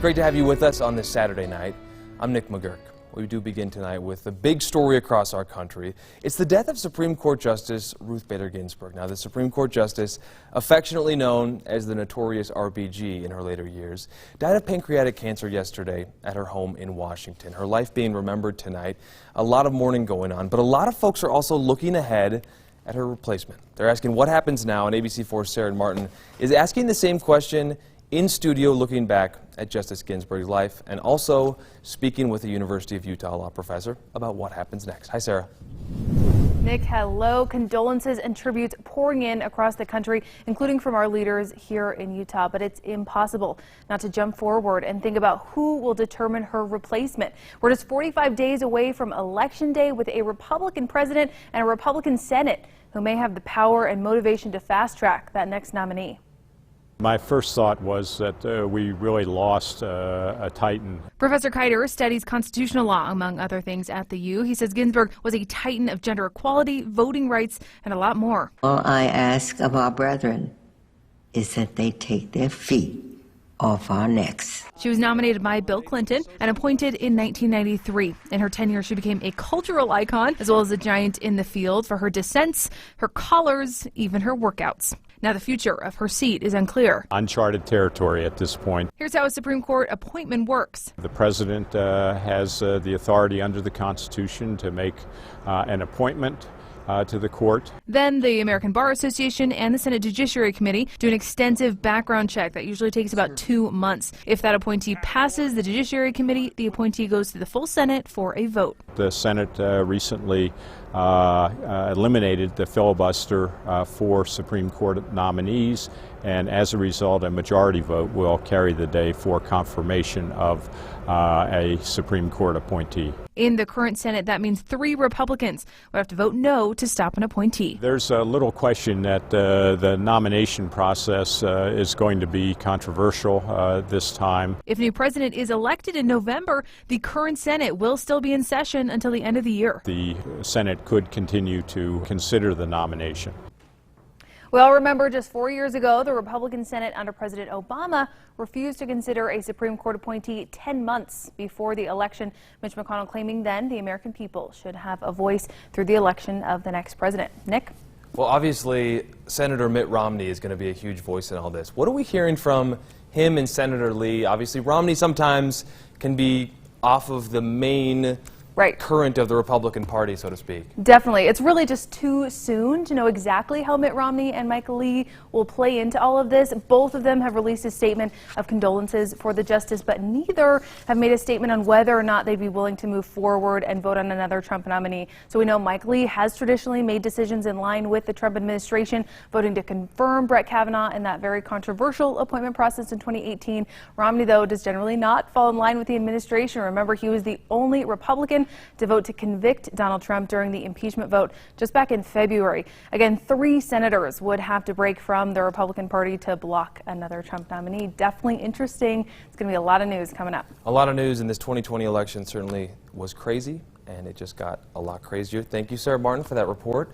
great to have you with us on this Saturday night. I'm Nick McGurk. We do begin tonight with a big story across our country. It's the death of Supreme Court Justice Ruth Bader Ginsburg. Now, the Supreme Court Justice, affectionately known as the notorious RBG in her later years, died of pancreatic cancer yesterday at her home in Washington. Her life being remembered tonight. A lot of mourning going on, but a lot of folks are also looking ahead at her replacement. They're asking what happens now, and ABC4's Sarah Martin is asking the same question in studio, looking back at Justice Ginsburg's life and also speaking with a University of Utah law professor about what happens next. Hi, Sarah. Nick, hello. Condolences and tributes pouring in across the country, including from our leaders here in Utah. But it's impossible not to jump forward and think about who will determine her replacement. We're just 45 days away from Election Day with a Republican president and a Republican Senate who may have the power and motivation to fast track that next nominee. My first thought was that we really lost a titan. Professor Kiter studies constitutional law, among other things, at the U. He says Ginsburg was a titan of gender equality, voting rights, and a lot more. All I ask of our brethren is that they take their feet off our necks. She was nominated by Bill Clinton and appointed in 1993. In her tenure, she became a cultural icon, as well as a giant in the field for her dissents, her collars, even her workouts. Now, the future of her seat is unclear. Uncharted territory at this point. Here's how a Supreme Court appointment works. The president has the authority under the Constitution to make an appointment to the court. Then the American Bar Association and the Senate Judiciary Committee do an extensive background check that usually takes about 2 months. If that appointee passes the Judiciary Committee, the appointee goes to the full Senate for a vote. The Senate recently eliminated the filibuster for Supreme Court nominees, and as a result, a majority vote will carry the day for confirmation of a Supreme Court appointee. In the current Senate, that means 3 Republicans would have to vote no to stop an appointee. There's a little question that the nomination process is going to be controversial this time. If a new president is elected in November, the current Senate will still be in session until the end of the year. The Senate could continue to consider the nomination. Well, remember just 4 years ago, the Republican Senate under President Obama refused to consider a Supreme Court appointee 10 months before the election. Mitch McConnell claiming then the American people should have a voice through the election of the next president. Nick? Well, obviously, Senator Mitt Romney is going to be a huge voice in all this. What are we hearing from him and Senator Lee? Obviously, Romney sometimes can be off of the main current of the Republican Party, so to speak. Definitely. It's really just too soon to know exactly how Mitt Romney and Michael Lee will play into all of this. Both of them have released a statement of condolences for the justice, but neither have made a statement on whether or not they'd be willing to move forward and vote on another Trump nominee. So we know Mike Lee has traditionally made decisions in line with the Trump administration, voting to confirm Brett Kavanaugh in that very controversial appointment process in 2018. Romney, though, does generally not fall in line with the administration. Remember, he was the only Republican to vote to convict Donald Trump during the impeachment vote just back in February. Again, 3 senators would have to break from the Republican Party to block another Trump nominee. Definitely interesting. It's going to be a lot of news coming up. A lot of news in this 2020 election certainly was crazy, and it just got a lot crazier. Thank you, Sarah Martin, for that report.